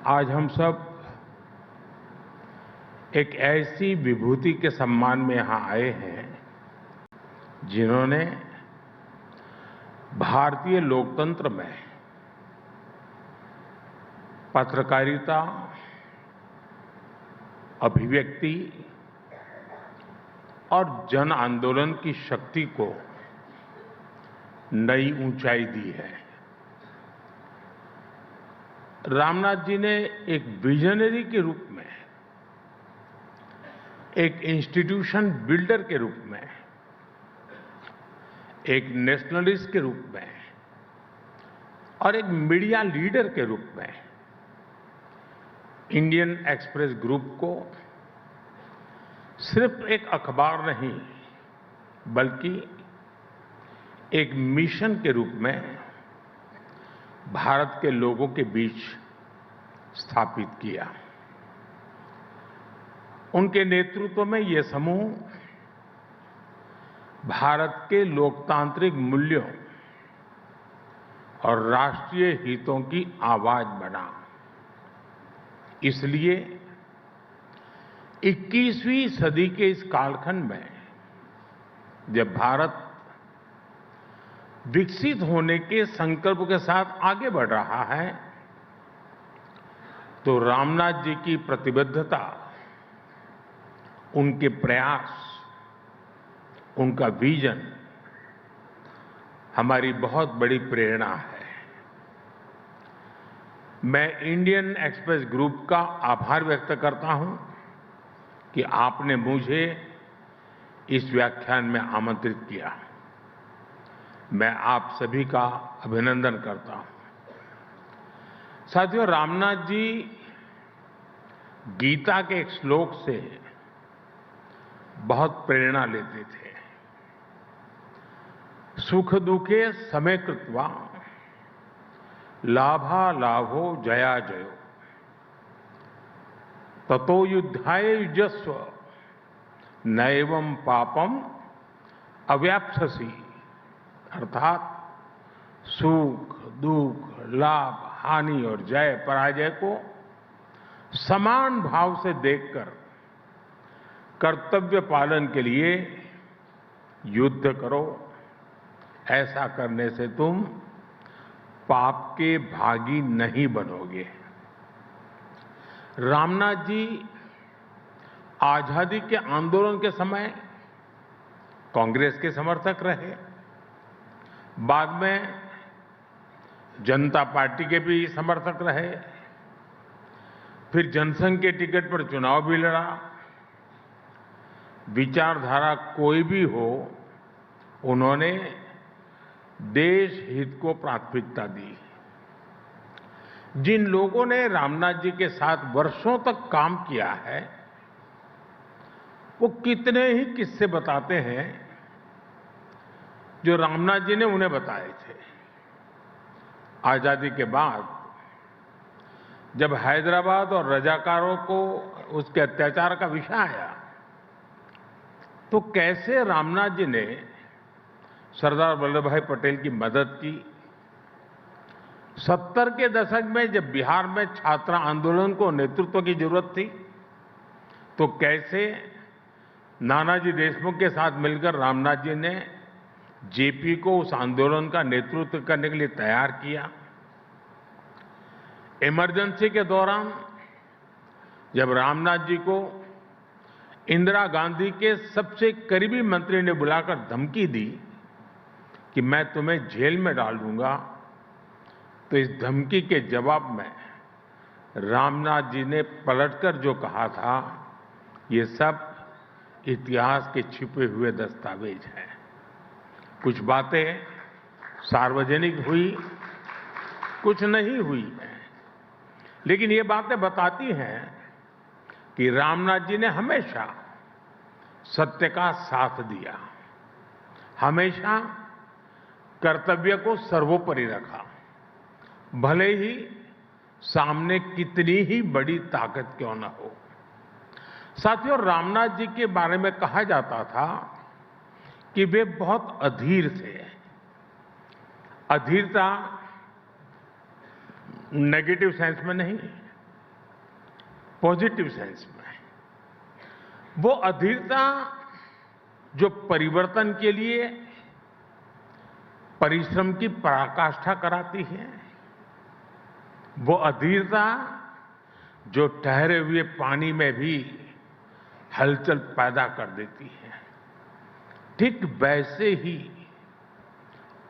आज हम सब एक ऐसी विभूति के सम्मान में यहां आए हैं जिन्होंने भारतीय लोकतंत्र में पत्रकारिता, अभिव्यक्ति और जन आंदोलन की शक्ति को नई ऊंचाई दी है। रामनाथ जी ने एक विजनरी के रूप में, एक इंस्टीट्यूशन बिल्डर के रूप में, एक नेशनलिस्ट के रूप में और एक मीडिया लीडर के रूप में इंडियन एक्सप्रेस ग्रुप को सिर्फ एक अखबार नहीं बल्कि एक मिशन के रूप में भारत के लोगों के बीच स्थापित किया। उनके नेतृत्व में ये समूह भारत के लोकतांत्रिक मूल्यों और राष्ट्रीय हितों की आवाज बना। इसलिए 21वीं सदी के इस कालखंड में जब भारत विकसित होने के संकल्प के साथ आगे बढ़ रहा है, तो रामनाथ जी की प्रतिबद्धता, उनके प्रयास, उनका विजन हमारी बहुत बड़ी प्रेरणा है। मैं इंडियन एक्सप्रेस ग्रुप का आभार व्यक्त करता हूं कि आपने मुझे इस व्याख्यान में आमंत्रित किया। मैं आप सभी का अभिनंदन करता हूं। साथियों, रामनाथ जी गीता के एक श्लोक से बहुत प्रेरणा लेते थे। सुख दुखे समय कृत्वा लाभा लाभो जया जयो ततो युद्धाय युजस्व नैवं पापम अव्याप्स्यसि। अर्थात सुख, दुख, लाभ, हानि और जय पराजय को समान भाव से देखकर कर्तव्य पालन के लिए युद्ध करो। ऐसा करने से तुम पाप के भागी नहीं बनोगे। रामनाथ जी आजादी के आंदोलन के समय कांग्रेस के समर्थक रहे, बाद में जनता पार्टी के भी समर्थक रहे, फिर जनसंघ के टिकट पर चुनाव भी लड़ा। विचारधारा कोई भी हो, उन्होंने देश हित को प्राथमिकता दी। जिन लोगों ने रामनाथ जी के साथ वर्षों तक काम किया है, वो कितने ही किस्से बताते हैं जो रामनाथ जी ने उन्हें बताए थे। आजादी के बाद जब हैदराबाद और रजाकारों को उसके अत्याचार का विषय आया, तो कैसे रामनाथ जी ने सरदार वल्लभ भाई पटेल की मदद की। 70 के दशक में जब बिहार में छात्र आंदोलन को नेतृत्व की जरूरत थी, तो कैसे नानाजी देशमुख के साथ मिलकर रामनाथ जी ने जेपी को उस आंदोलन का नेतृत्व करने के लिए तैयार किया। इमरजेंसी के दौरान जब रामनाथ जी को इंदिरा गांधी के सबसे करीबी मंत्री ने बुलाकर धमकी दी कि मैं तुम्हें जेल में डाल दूंगा, तो इस धमकी के जवाब में रामनाथ जी ने पलटकर जो कहा था, ये सब इतिहास के छिपे हुए दस्तावेज हैं। कुछ बातें सार्वजनिक हुई, कुछ नहीं हुई हैं, लेकिन ये बातें बताती हैं कि रामनाथ जी ने हमेशा सत्य का साथ दिया, हमेशा कर्तव्य को सर्वोपरि रखा, भले ही सामने कितनी ही बड़ी ताकत क्यों न हो। साथियों, रामनाथ जी के बारे में कहा जाता था कि वे बहुत अधीर थे। अधीरता नेगेटिव सेंस में नहीं, पॉजिटिव सेंस में। वो अधीरता जो परिवर्तन के लिए परिश्रम की पराकाष्ठा कराती है, वो अधीरता जो ठहरे हुए पानी में भी हलचल पैदा कर देती है, ठीक वैसे ही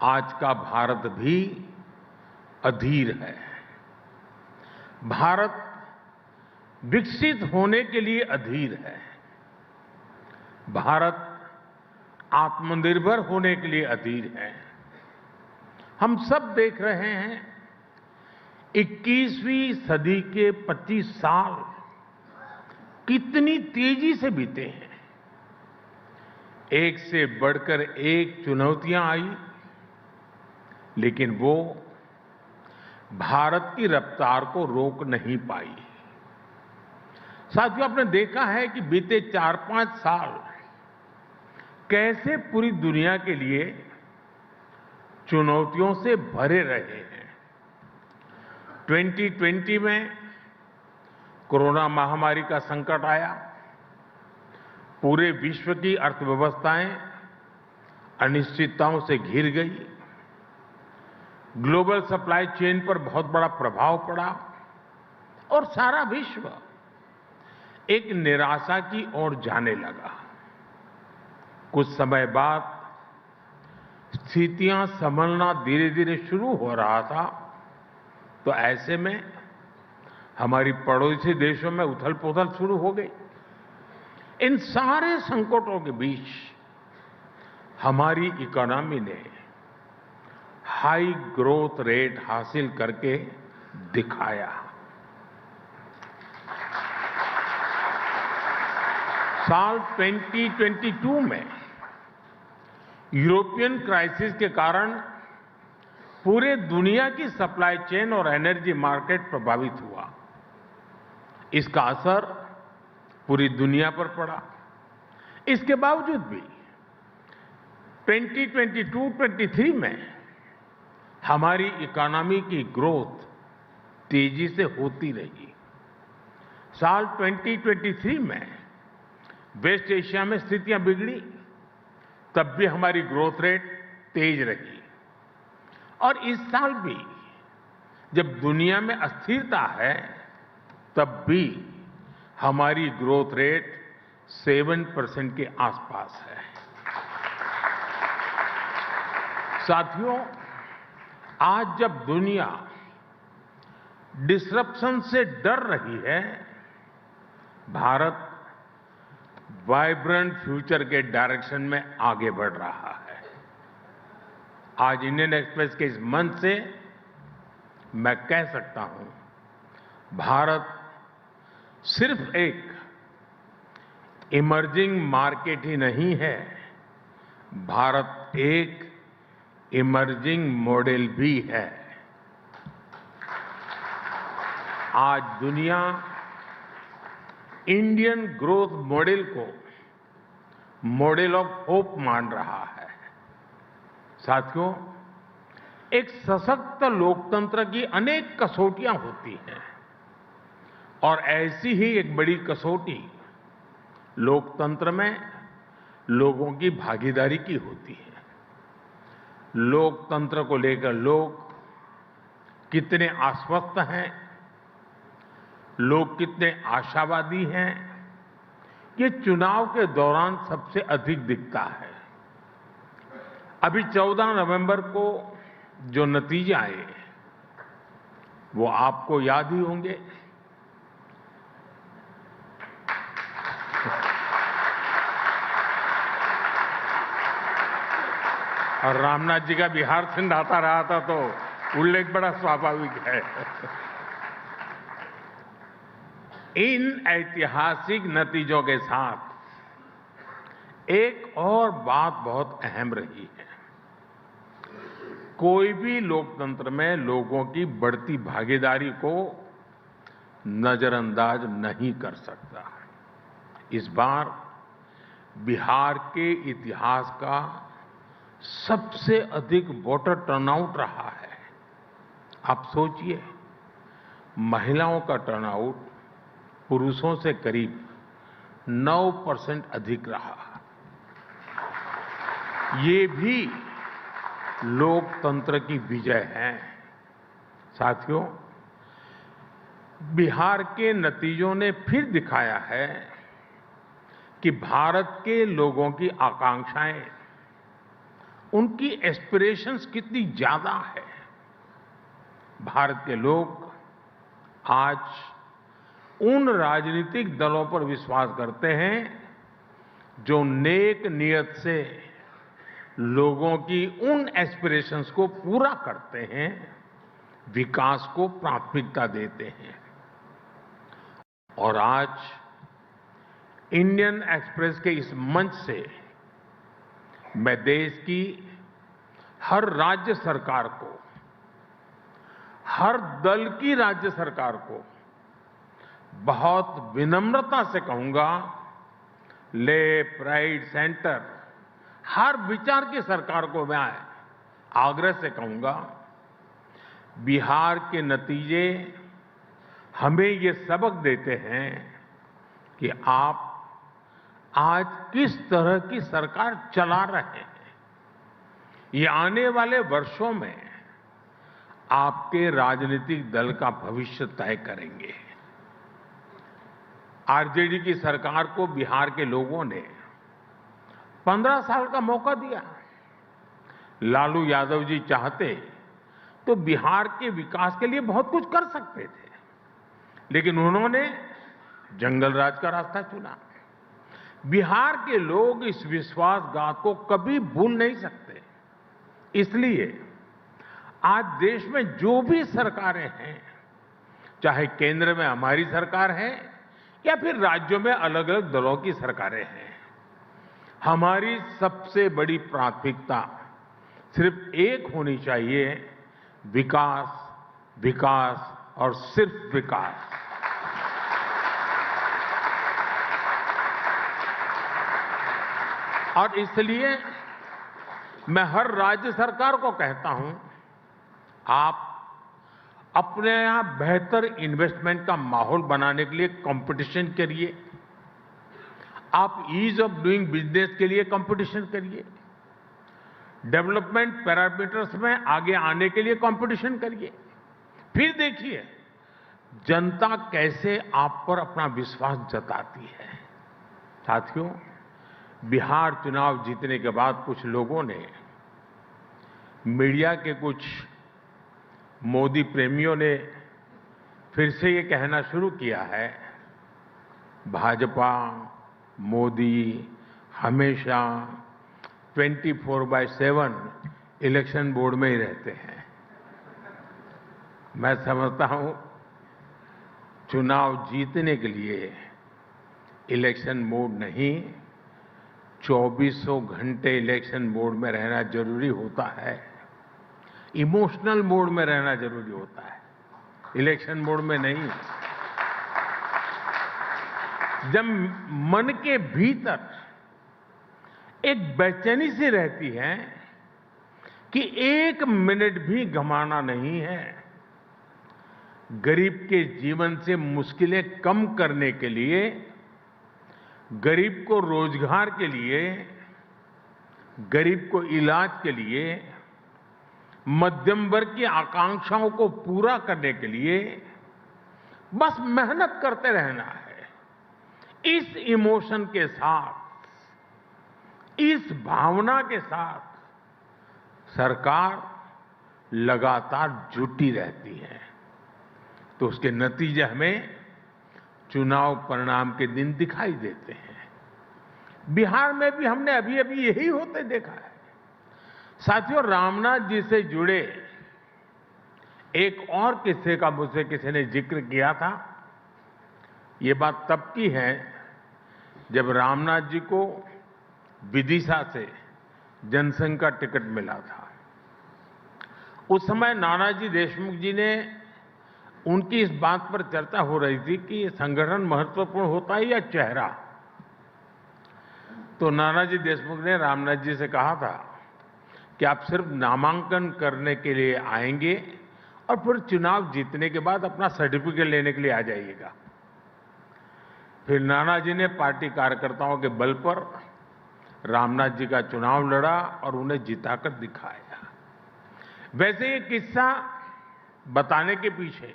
आज का भारत भी अधीर है। भारत विकसित होने के लिए अधीर है। भारत आत्मनिर्भर होने के लिए अधीर है। हम सब देख रहे हैं 21वीं सदी के 25 साल कितनी तेजी से बीते हैं। एक से बढ़कर एक चुनौतियां आई, लेकिन वो भारत की रफ्तार को रोक नहीं पाई। साथियों, आपने देखा है कि बीते 4-5 साल कैसे पूरी दुनिया के लिए चुनौतियों से भरे रहे हैं। 2020 में कोरोना महामारी का संकट आया। पूरे विश्व की अर्थव्यवस्थाएं अनिश्चितताओं से घिर गई। ग्लोबल सप्लाई चेन पर बहुत बड़ा प्रभाव पड़ा और सारा विश्व एक निराशा की ओर जाने लगा। कुछ समय बाद स्थितियां संभलना धीरे धीरे शुरू हो रहा था, तो ऐसे में हमारी पड़ोसी देशों में उथल-पुथल शुरू हो गई। इन सारे संकटों के बीच हमारी इकोनॉमी ने हाई ग्रोथ रेट हासिल करके दिखाया। साल 2022 में यूरोपियन क्राइसिस के कारण पूरे दुनिया की सप्लाई चेन और एनर्जी मार्केट प्रभावित हुआ। इसका असर पूरी दुनिया पर पड़ा। इसके बावजूद भी 2022-23 में हमारी इकोनॉमी की ग्रोथ तेजी से होती रही। साल 2023 में वेस्ट एशिया में स्थितियां बिगड़ी, तब भी हमारी ग्रोथ रेट तेज रही। और इस साल भी जब दुनिया में अस्थिरता है, तब भी हमारी ग्रोथ रेट 7% के आसपास है। साथियों, आज जब दुनिया डिसरप्शन से डर रही है, भारत वाइब्रेंट फ्यूचर के डायरेक्शन में आगे बढ़ रहा है। आज इंडियन एक्सप्रेस के इस मंच से मैं कह सकता हूं, भारत सिर्फ एक इमर्जिंग मार्केट ही नहीं है, भारत एक इमर्जिंग मॉडल भी है। आज दुनिया इंडियन ग्रोथ मॉडल को मॉडल ऑफ होप मान रहा है। साथियों, एक सशक्त लोकतंत्र की अनेक कसौटियां होती हैं और ऐसी ही एक बड़ी कसौटी लोकतंत्र में लोगों की भागीदारी की होती है। लोकतंत्र को लेकर लोग कितने आश्वस्त हैं, लोग कितने आशावादी हैं, ये चुनाव के दौरान सबसे अधिक दिखता है। अभी 14 नवंबर को जो नतीजे आए, वो आपको याद ही होंगे। और रामनाथ जी का बिहार से नाता रहा था, तो उल्लेख बड़ा स्वाभाविक है। इन ऐतिहासिक नतीजों के साथ एक और बात बहुत अहम रही है। कोई भी लोकतंत्र में लोगों की बढ़ती भागीदारी को नजरअंदाज नहीं कर सकता। इस बार बिहार के इतिहास का सबसे अधिक वोटर टर्नआउट रहा है। आप सोचिए, महिलाओं का टर्नआउट पुरुषों से करीब 9% अधिक रहा। ये भी लोकतंत्र की विजय है। साथियों, बिहार के नतीजों ने फिर दिखाया है कि भारत के लोगों की आकांक्षाएं, उनकी एस्पिरेशंस कितनी ज्यादा है। भारत के लोग आज उन राजनीतिक दलों पर विश्वास करते हैं जो नेक नियत से लोगों की उन एस्पिरेशंस को पूरा करते हैं, विकास को प्राथमिकता देते हैं। और आज इंडियन एक्सप्रेस के इस मंच से मैं देश की हर राज्य सरकार को, हर दल की राज्य सरकार को बहुत विनम्रता से कहूंगा, लेफ्ट, राइट, सेंटर, हर विचार की सरकार को मैं आग्रह से कहूंगा, बिहार के नतीजे हमें ये सबक देते हैं कि आप आज किस तरह की सरकार चला रहे हैं। ये आने वाले वर्षों में आपके राजनीतिक दल का भविष्य तय करेंगे। आरजेडी की सरकार को बिहार के लोगों ने 15 साल का मौका दिया। लालू यादव जी चाहते तो बिहार के विकास के लिए बहुत कुछ कर सकते थे, लेकिन उन्होंने जंगल राज का रास्ता चुना। बिहार के लोग इस विश्वासघात को कभी भूल नहीं सकते। इसलिए आज देश में जो भी सरकारें हैं, चाहे केंद्र में हमारी सरकार है या फिर राज्यों में अलग अलग दलों की सरकारें हैं, हमारी सबसे बड़ी प्राथमिकता सिर्फ एक होनी चाहिए, विकास, विकास और सिर्फ विकास। और इसलिए मैं हर राज्य सरकार को कहता हूं, आप अपने यहां बेहतर इन्वेस्टमेंट का माहौल बनाने के लिए कंपटीशन करिए। आप ईज ऑफ डूइंग बिजनेस के लिए कंपटीशन करिए। डेवलपमेंट पैरामीटर्स में आगे आने के लिए कंपटीशन करिए। फिर देखिए जनता कैसे आप पर अपना विश्वास जताती है। साथियों, बिहार चुनाव जीतने के बाद कुछ लोगों ने, मीडिया के कुछ मोदी प्रेमियों ने फिर से ये कहना शुरू किया है, भाजपा, मोदी हमेशा 24/7 इलेक्शन बोर्ड में ही रहते हैं। मैं समझता हूं चुनाव जीतने के लिए इलेक्शन मोड नहीं, 2400 घंटे इलेक्शन मोड में रहना जरूरी होता है। इमोशनल मोड में रहना जरूरी होता है, इलेक्शन मोड में नहीं। जब मन के भीतर एक बेचैनी सी रहती है कि 1 मिनट भी गंवाना नहीं है, गरीब के जीवन से मुश्किलें कम करने के लिए, गरीब को रोजगार के लिए, गरीब को इलाज के लिए, मध्यम वर्ग की आकांक्षाओं को पूरा करने के लिए बस मेहनत करते रहना है। इस इमोशन के साथ, इस भावना के साथ सरकार लगातार जुटी रहती है, तो उसके नतीजे हमें चुनाव परिणाम के दिन दिखाई देते हैं। बिहार में भी हमने अभी अभी यही होते देखा है। साथियों, रामनाथ जी से जुड़े एक और किस्से का मुझसे किसी ने जिक्र किया था। ये बात तब की है जब रामनाथ जी को विदिशा से जनसंघ का टिकट मिला था। उस समय नानाजी देशमुख जी ने, उनकी इस बात पर चर्चा हो रही थी कि ये संगठन महत्वपूर्ण होता है या चेहरा। तो नानाजी देशमुख ने रामनाथ जी से कहा था कि आप सिर्फ नामांकन करने के लिए आएंगे और फिर चुनाव जीतने के बाद अपना सर्टिफिकेट लेने के लिए आ जाइएगा। फिर नानाजी ने पार्टी कार्यकर्ताओं के बल पर रामनाथ जी का चुनाव लड़ा और उन्हें जिताकर दिखाया। वैसे ये किस्सा बताने के पीछे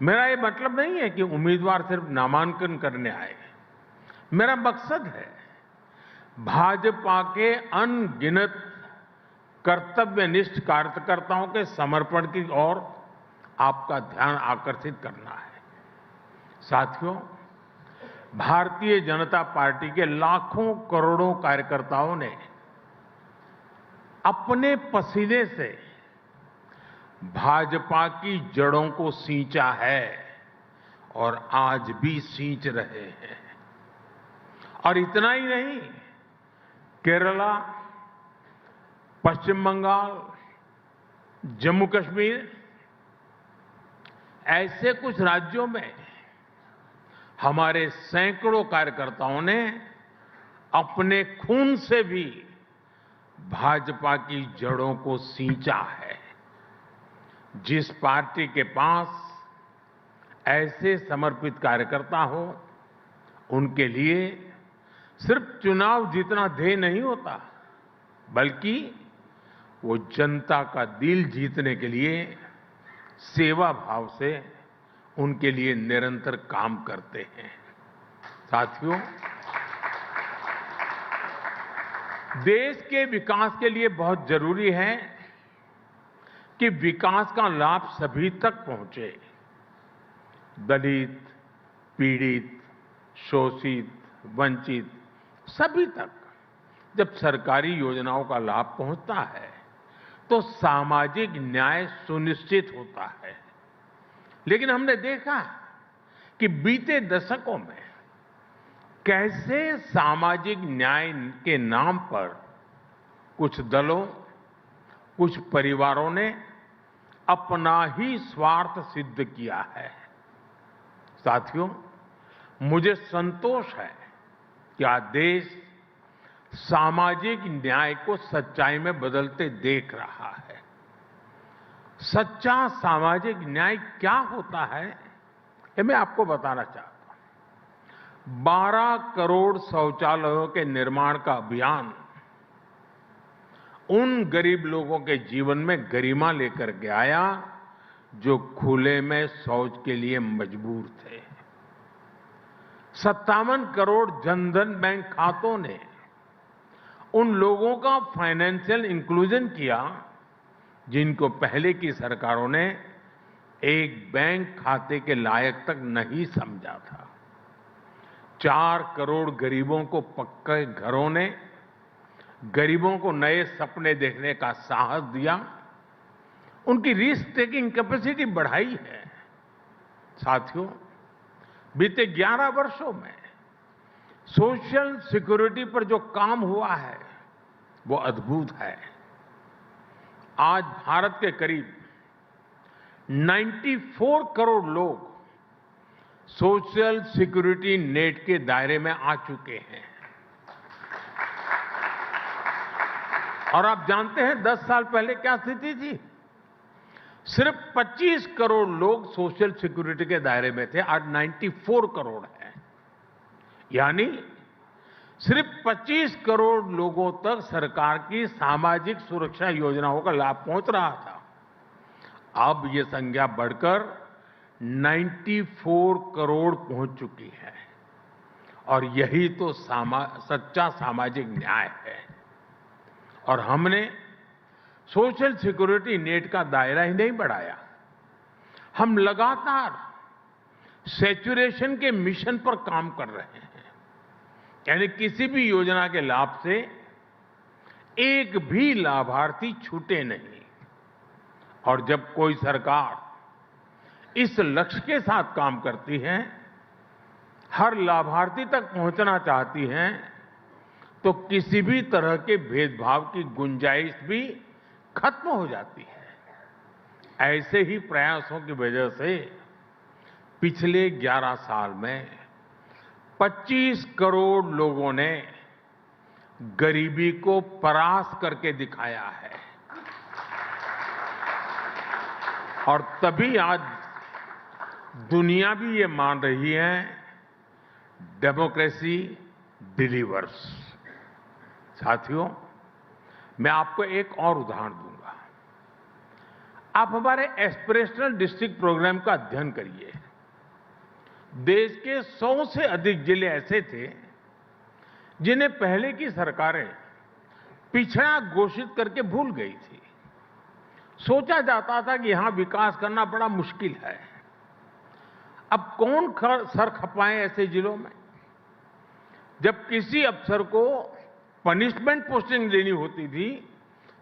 मेरा ये मतलब नहीं है कि उम्मीदवार सिर्फ नामांकन करने आए। मेरा मकसद है भाजपा के अनगिनत कर्तव्यनिष्ठ कार्यकर्ताओं के समर्पण की ओर आपका ध्यान आकर्षित करना है। साथियों, भारतीय जनता पार्टी के लाखों करोड़ों कार्यकर्ताओं ने अपने पसीने से भाजपा की जड़ों को सींचा है और आज भी सींच रहे हैं। और इतना ही नहीं, केरला, पश्चिम बंगाल, जम्मू कश्मीर ऐसे कुछ राज्यों में हमारे सैकड़ों कार्यकर्ताओं ने अपने खून से भी भाजपा की जड़ों को सींचा है। जिस पार्टी के पास ऐसे समर्पित कार्यकर्ता हो, उनके लिए सिर्फ चुनाव जीतना ध्येय नहीं होता, बल्कि वो जनता का दिल जीतने के लिए सेवा भाव से उनके लिए निरंतर काम करते हैं। साथियों, देश के विकास के लिए बहुत जरूरी है कि विकास का लाभ सभी तक पहुंचे। दलित, पीड़ित, शोषित, वंचित सभी तक जब सरकारी योजनाओं का लाभ पहुंचता है तो सामाजिक न्याय सुनिश्चित होता है। लेकिन हमने देखा कि बीते दशकों में कैसे सामाजिक न्याय के नाम पर कुछ दलों, कुछ परिवारों ने अपना ही स्वार्थ सिद्ध किया है। साथियों, मुझे संतोष है कि आज देश सामाजिक न्याय को सच्चाई में बदलते देख रहा है। सच्चा सामाजिक न्याय क्या होता है, ये मैं आपको बताना चाहता हूं। 12 करोड़ शौचालयों के निर्माण का अभियान उन गरीब लोगों के जीवन में गरिमा लेकर के आया जो खुले में शौच के लिए मजबूर थे। 57 करोड़ जनधन बैंक खातों ने उन लोगों का फाइनेंशियल इंक्लूजन किया जिनको पहले की सरकारों ने एक बैंक खाते के लायक तक नहीं समझा था। 4 करोड़ गरीबों को पक्के घरों ने गरीबों को नए सपने देखने का साहस दिया, उनकी रिस्क टेकिंग कैपेसिटी बढ़ाई है। साथियों, बीते 11 वर्षों में सोशल सिक्योरिटी पर जो काम हुआ है वो अद्भुत है। आज भारत के करीब 94 करोड़ लोग सोशल सिक्योरिटी नेट के दायरे में आ चुके हैं। और आप जानते हैं 10 साल पहले क्या स्थिति थी? सिर्फ 25 करोड़ लोग सोशल सिक्योरिटी के दायरे में थे, आज 94 करोड़ हैं। यानी सिर्फ 25 करोड़ लोगों तक सरकार की सामाजिक सुरक्षा योजनाओं का लाभ पहुंच रहा था। अब ये संख्या बढ़कर 94 करोड़ पहुंच चुकी है। और यही तो सच्चा सामाजिक न्याय है। और हमने सोशल सिक्योरिटी नेट का दायरा ही नहीं बढ़ाया, हम लगातार सैचुरेशन के मिशन पर काम कर रहे हैं। यानी किसी भी योजना के लाभ से एक भी लाभार्थी छूटे नहीं। और जब कोई सरकार इस लक्ष्य के साथ काम करती है, हर लाभार्थी तक पहुंचना चाहती है, तो किसी भी तरह के भेदभाव की गुंजाइश भी खत्म हो जाती है। ऐसे ही प्रयासों की वजह से पिछले 11 साल में 25 करोड़ लोगों ने गरीबी को परास्त करके दिखाया है। और तभी आज दुनिया भी ये मान रही है डेमोक्रेसी डिलीवर्स। साथियों, मैं आपको एक और उदाहरण दूंगा। आप हमारे एस्पिरेशनल डिस्ट्रिक्ट प्रोग्राम का अध्ययन करिए। देश के 100 से अधिक जिले ऐसे थे जिन्हें पहले की सरकारें पिछड़ा घोषित करके भूल गई थी। सोचा जाता था कि यहां विकास करना बड़ा मुश्किल है। अब कौन सर खपाए ऐसे जिलों में? जब किसी अफसर को पनिशमेंट पोस्टिंग देनी होती थी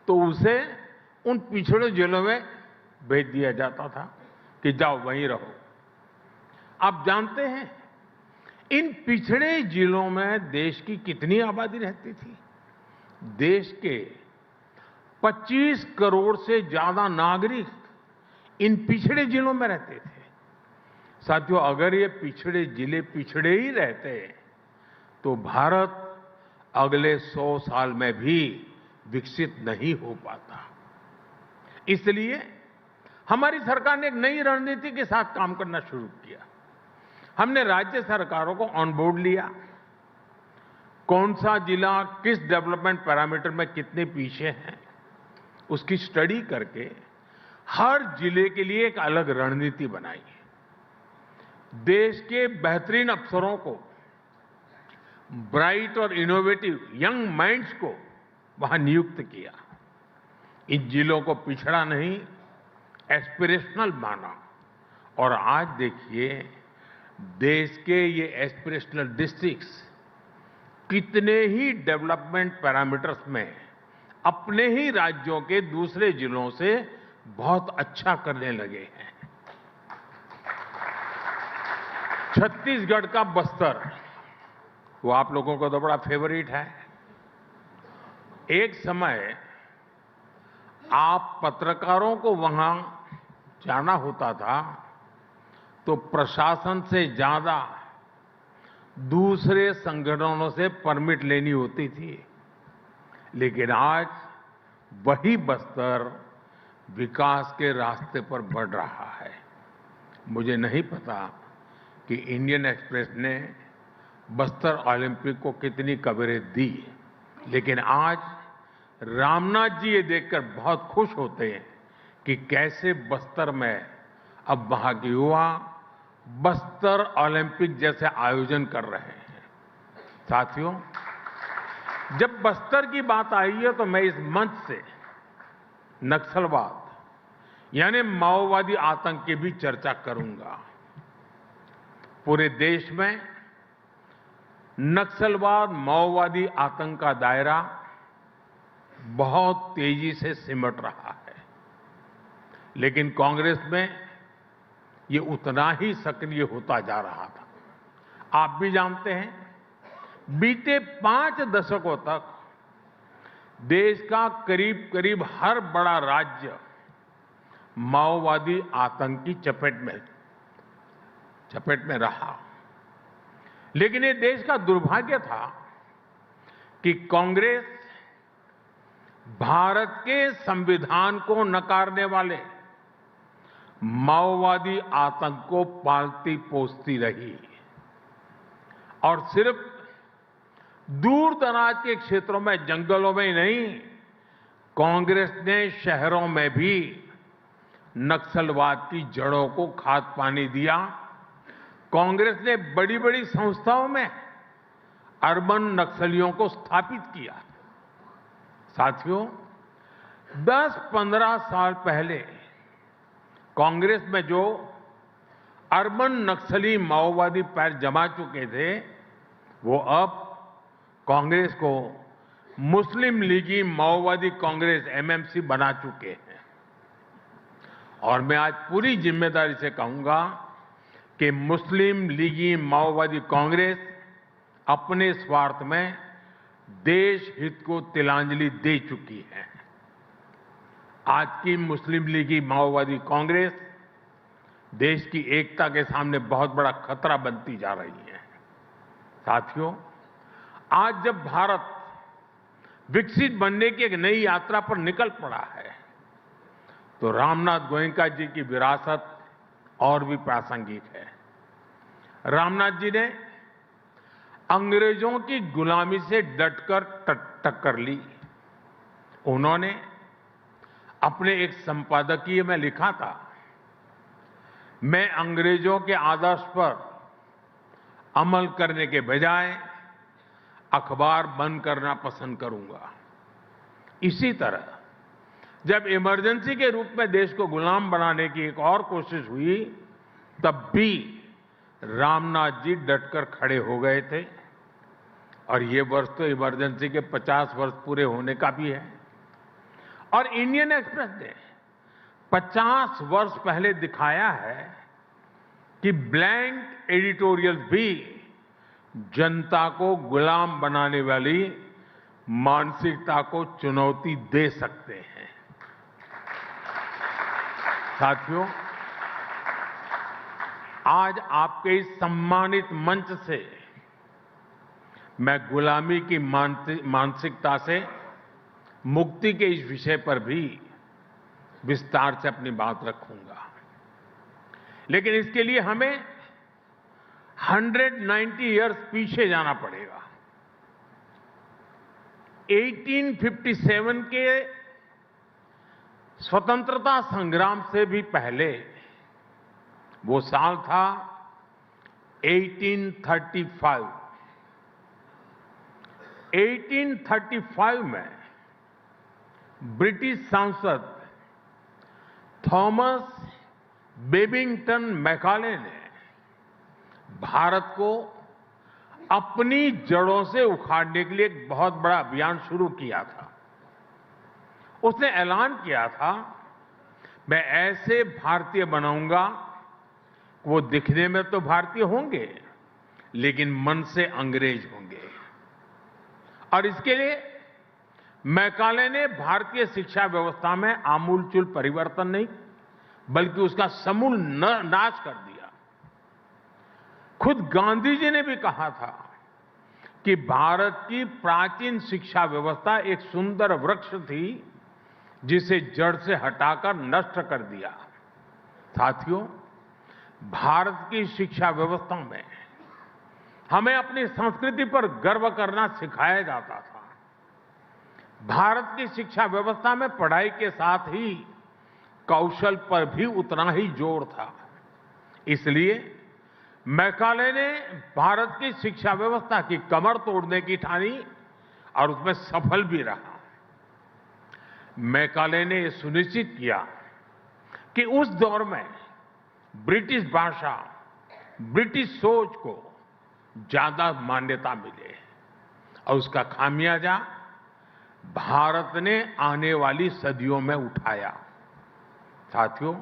तो उसे उन पिछड़े जिलों में भेज दिया जाता था कि जाओ वहीं रहो। आप जानते हैं इन पिछड़े जिलों में देश की कितनी आबादी रहती थी? देश के 25 करोड़ से ज्यादा नागरिक इन पिछड़े जिलों में रहते थे। साथियों, अगर ये पिछड़े जिले पिछड़े ही रहते तो भारत अगले 100 साल में भी विकसित नहीं हो पाता। इसलिए हमारी सरकार ने एक नई रणनीति के साथ काम करना शुरू किया। हमने राज्य सरकारों को ऑन बोर्ड लिया। कौन सा जिला किस डेवलपमेंट पैरामीटर में कितने पीछे हैं, उसकी स्टडी करके हर जिले के लिए एक अलग रणनीति बनाई। देश के बेहतरीन अफसरों को, ब्राइट और इनोवेटिव यंग माइंड्स को वहां नियुक्त किया। इन जिलों को पिछड़ा नहीं, एस्पिरेशनल माना। और आज देखिए, देश के ये एस्पिरेशनल डिस्ट्रिक्ट्स कितने ही डेवलपमेंट पैरामीटर्स में अपने ही राज्यों के दूसरे जिलों से बहुत अच्छा करने लगे हैं। छत्तीसगढ़ का बस्तर, वो आप लोगों को तो बड़ा फेवरेट है। एक समय आप पत्रकारों को वहां जाना होता था तो प्रशासन से ज्यादा दूसरे संगठनों से परमिट लेनी होती थी। लेकिन आज वही बस्तर विकास के रास्ते पर बढ़ रहा है। मुझे नहीं पता कि इंडियन एक्सप्रेस ने बस्तर ओलंपिक को कितनी कवरेज दी, लेकिन आज रामनाथ जी ये देखकर बहुत खुश होते हैं कि कैसे बस्तर में अब वहां के युवा बस्तर ओलंपिक जैसे आयोजन कर रहे हैं। साथियों, जब बस्तर की बात आई है तो मैं इस मंच से नक्सलवाद यानी माओवादी आतंक की भी चर्चा करूंगा। पूरे देश में नक्सलवाद माओवादी आतंक का दायरा बहुत तेजी से सिमट रहा है, लेकिन कांग्रेस में ये उतना ही सक्रिय होता जा रहा था। आप भी जानते हैं, बीते 5 दशकों तक देश का करीब करीब हर बड़ा राज्य माओवादी आतंक की चपेट में रहा। लेकिन ये देश का दुर्भाग्य था कि कांग्रेस भारत के संविधान को नकारने वाले माओवादी आतंक को पालती पोसती रही और सिर्फ दूर दराज के क्षेत्रों में, जंगलों में ही नहीं, कांग्रेस ने शहरों में भी नक्सलवाद की जड़ों को खाद पानी दिया। कांग्रेस ने बड़ी बड़ी संस्थाओं में अर्बन नक्सलियों को स्थापित किया। साथियों, 10-15 साल पहले कांग्रेस में जो अर्बन नक्सली माओवादी पैर जमा चुके थे, वो अब कांग्रेस को मुस्लिम लीगी माओवादी कांग्रेस एमएमसी बना चुके हैं। और मैं आज पूरी जिम्मेदारी से कहूंगा कि मुस्लिम लीगी माओवादी कांग्रेस अपने स्वार्थ में देश हित को तिलांजलि दे चुकी है। आज की मुस्लिम लीगी माओवादी कांग्रेस देश की एकता के सामने बहुत बड़ा खतरा बनती जा रही है। साथियों, आज जब भारत विकसित बनने की एक नई यात्रा पर निकल पड़ा है, तो रामनाथ गोयनका जी की विरासत और भी प्रासंगिक है। रामनाथ जी ने अंग्रेजों की गुलामी से डटकर टक्कर ली। उन्होंने अपने एक संपादकीय में लिखा था, मैं अंग्रेजों के आदर्श पर अमल करने के बजाय अखबार बंद करना पसंद करूंगा। इसी तरह जब इमरजेंसी के रूप में देश को गुलाम बनाने की एक और कोशिश हुई, तब भी रामनाथ जी डटकर खड़े हो गए थे। और ये वर्ष तो इमरजेंसी के 50 वर्ष पूरे होने का भी है। और इंडियन एक्सप्रेस ने 50 वर्ष पहले दिखाया है कि ब्लैंक एडिटोरियल भी जनता को गुलाम बनाने वाली मानसिकता को चुनौती दे सकते हैं। साथियों, आज आपके इस सम्मानित मंच से मैं गुलामी की मानसिकता से मुक्ति के इस विषय पर भी विस्तार से अपनी बात रखूंगा। लेकिन इसके लिए हमें 190 इयर्स पीछे जाना पड़ेगा। 1857 के स्वतंत्रता संग्राम से भी पहले वो साल था 1835। 1835 में ब्रिटिश सांसद थॉमस बेबिंगटन मैकाले ने भारत को अपनी जड़ों से उखाड़ने के लिए एक बहुत बड़ा अभियान शुरू किया था। उसने ऐलान किया था, मैं ऐसे भारतीय बनाऊंगा, वो दिखने में तो भारतीय होंगे लेकिन मन से अंग्रेज होंगे। और इसके लिए मैकाले ने भारतीय शिक्षा व्यवस्था में आमूलचूल परिवर्तन नहीं बल्कि उसका समूल नाश कर दिया। खुद गांधी जी ने भी कहा था कि भारत की प्राचीन शिक्षा व्यवस्था एक सुंदर वृक्ष थी जिसे जड़ से हटाकर नष्ट कर दिया। साथियों, भारत की शिक्षा व्यवस्था में हमें अपनी संस्कृति पर गर्व करना सिखाया जाता था। भारत की शिक्षा व्यवस्था में पढ़ाई के साथ ही कौशल पर भी उतना ही जोर था। इसलिए मैकाले ने भारत की शिक्षा व्यवस्था की कमर तोड़ने की ठानी और उसमें सफल भी रहा। मैकाले ने यह सुनिश्चित किया कि उस दौर में ब्रिटिश भाषा, ब्रिटिश सोच को ज्यादा मान्यता मिले और उसका खामियाजा भारत ने आने वाली सदियों में उठाया। साथियों,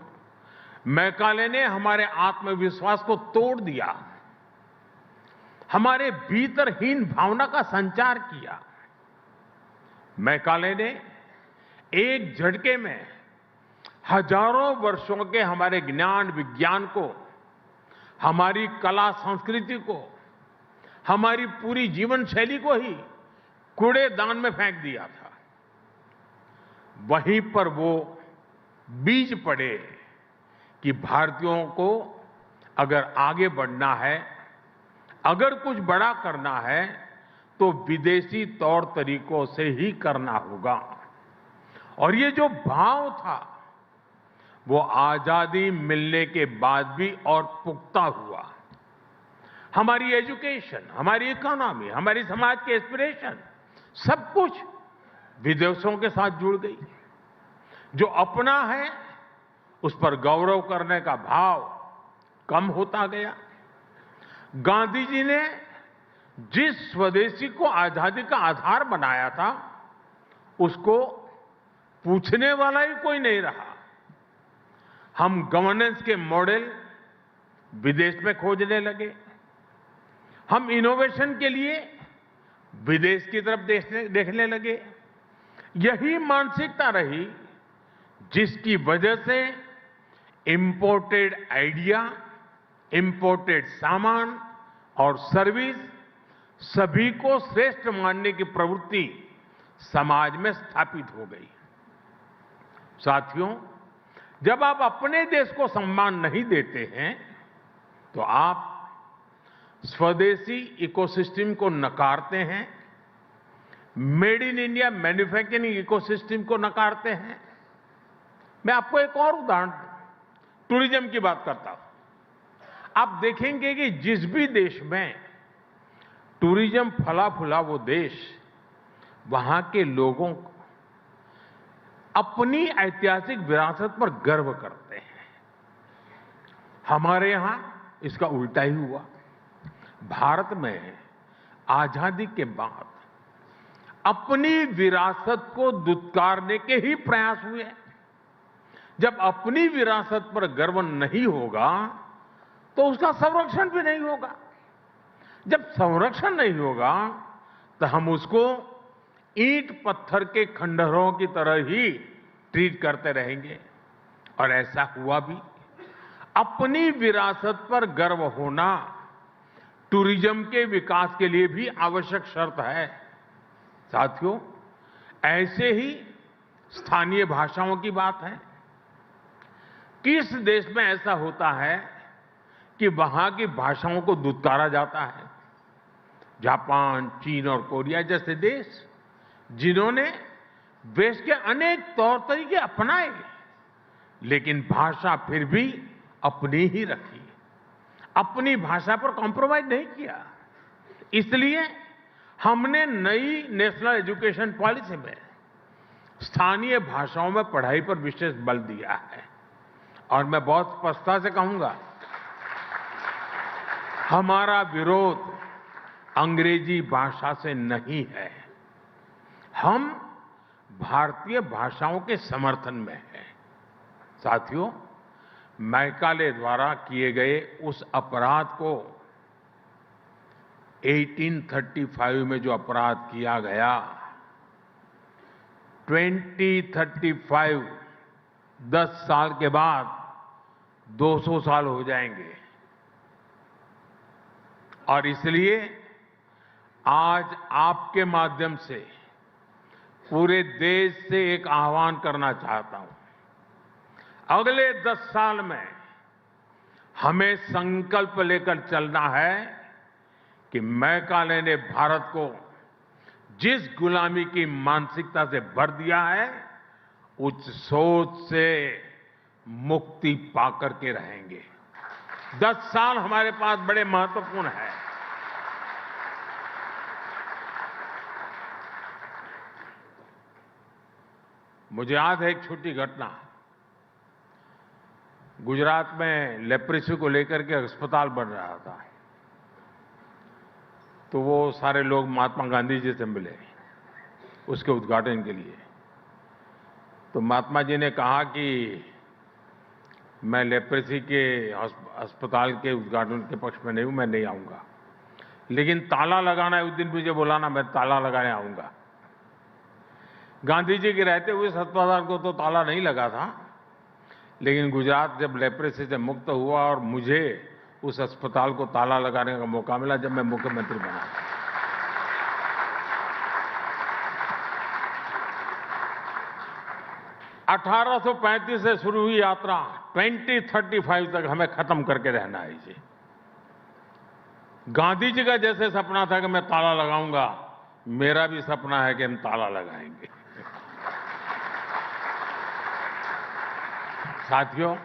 मैकाले ने हमारे आत्मविश्वास को तोड़ दिया, हमारे भीतरहीन भावना का संचार किया। मैकाले ने एक झटके में हजारों वर्षों के हमारे ज्ञान विज्ञान को, हमारी कला संस्कृति को, हमारी पूरी जीवन शैली को ही कूड़ेदान में फेंक दिया था। वहीं पर वो बीज पड़े कि भारतीयों को अगर आगे बढ़ना है, अगर कुछ बड़ा करना है तो विदेशी तौर तरीकों से ही करना होगा। और ये जो भाव था वो आजादी मिलने के बाद भी और पुख्ता हुआ। हमारी एजुकेशन, हमारी इकोनॉमी, हमारी समाज के एस्पिरेशन सब कुछ विदेशों के साथ जुड़ गई। जो अपना है उस पर गौरव करने का भाव कम होता गया। गांधी जी ने जिस स्वदेशी को आजादी का आधार बनाया था उसको पूछने वाला ही कोई नहीं रहा। हम गवर्नेंस के मॉडल विदेश में खोजने लगे। हम इनोवेशन के लिए विदेश की तरफ देखने लगे। यही मानसिकता रही जिसकी वजह से इंपोर्टेड आइडिया, इंपोर्टेड सामान और सर्विस सभी को श्रेष्ठ मानने की प्रवृत्ति समाज में स्थापित हो गई। साथियों, जब आप अपने देश को सम्मान नहीं देते हैं तो आप स्वदेशी इकोसिस्टम को नकारते हैं, made in India manufacturing ecosystem को नकारते हैं। मैं आपको एक और उदाहरण टूरिज्म की बात करता हूं। आप देखेंगे कि जिस भी देश में टूरिज्म फला फूला वो देश, वहां के लोगों को अपनी ऐतिहासिक विरासत पर गर्व करते हैं। हमारे यहां इसका उल्टा ही हुआ। भारत में आजादी के बाद अपनी विरासत को दुत्कारने के ही प्रयास हुए। जब अपनी विरासत पर गर्व नहीं होगा तो उसका संरक्षण भी नहीं होगा। जब संरक्षण नहीं होगा तो हम उसको ईंट पत्थर के खंडहरों की तरह ही ट्रीट करते रहेंगे। और ऐसा हुआ भी। अपनी विरासत पर गर्व होना टूरिज्म के विकास के लिए भी आवश्यक शर्त है। साथियों, ऐसे ही स्थानीय भाषाओं की बात है। किस देश में ऐसा होता है कि वहां की भाषाओं को दुत्कारा जाता है? जापान, चीन और कोरिया जैसे देश, जिन्होंने वेस्ट के अनेक तौर तरीके अपनाए, लेकिन भाषा फिर भी अपनी ही रखी, अपनी भाषा पर कॉम्प्रोमाइज नहीं किया। इसलिए हमने नई नेशनल एजुकेशन पॉलिसी में स्थानीय भाषाओं में पढ़ाई पर विशेष बल दिया है। और मैं बहुत स्पष्टता से कहूंगा, हमारा विरोध अंग्रेजी भाषा से नहीं है, हम भारतीय भाषाओं के समर्थन में हैं। साथियों, मैकाले द्वारा किए गए उस अपराध को 1835 में जो अपराध किया गया, 2035 10 साल के बाद 200 साल हो जाएंगे। और इसलिए आज आपके माध्यम से पूरे देश से एक आह्वान करना चाहता हूं। अगले 10 साल में हमें संकल्प लेकर चलना है कि मैकाले ने भारत को जिस गुलामी की मानसिकता से भर दिया है, उस सोच से मुक्ति पाकर के रहेंगे। 10 साल हमारे पास बड़े महत्वपूर्ण हैं। मुझे याद है एक छोटी घटना। गुजरात में लेप्रेसी को लेकर के अस्पताल बन रहा था, तो वो सारे लोग महात्मा गांधी जी से मिले उसके उद्घाटन के लिए। तो महात्मा जी ने कहा कि मैं लेप्रेसी के अस्पताल के उद्घाटन के पक्ष में नहीं हूं, मैं नहीं आऊंगा, लेकिन ताला लगाना है, उस दिन मुझे बुलाना, मैं ताला लगाने आऊंगा। गांधी जी के रहते हुए इस अस्पताल को तो ताला नहीं लगा था, लेकिन गुजरात जब लेप्रेसी से मुक्त हुआ और मुझे उस अस्पताल को ताला लगाने का मौका मिला जब मैं मुख्यमंत्री बना। (1835) से शुरू हुई यात्रा 2035 तक हमें खत्म करके रहना है इसे। गांधी जी का जैसे सपना था कि मैं ताला लगाऊंगा, मेरा भी सपना है कि हम ताला लगाएंगे। साथियों,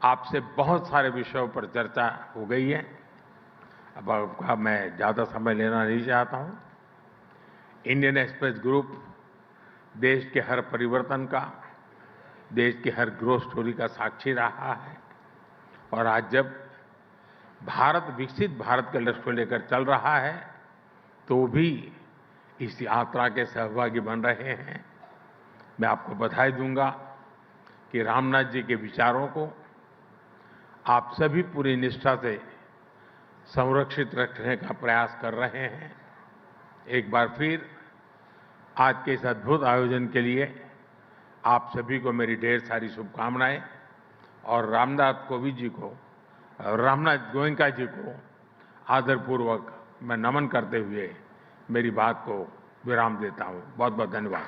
आपसे बहुत सारे विषयों पर चर्चा हो गई है। अब आपका मैं ज्यादा समय लेना नहीं चाहता हूं। इंडियन एक्सप्रेस ग्रुप देश के हर परिवर्तन का, देश की हर ग्रोथ स्टोरी का साक्षी रहा है। और आज जब भारत विकसित भारत के लक्ष्य को लेकर चल रहा है, तो भी इस यात्रा के सहभागी बन रहे हैं। मैं आपको बधाई दूंगा कि रामनाथ जी के विचारों को आप सभी पूरी निष्ठा से संरक्षित रखने का प्रयास कर रहे हैं। एक बार फिर आज के इस अद्भुत आयोजन के लिए आप सभी को मेरी ढेर सारी शुभकामनाएं। और रामनाथ कोविंद जी को, रामनाथ गोयनका जी को आदरपूर्वक मैं नमन करते हुए मेरी बात को विराम देता हूं। बहुत बहुत धन्यवाद।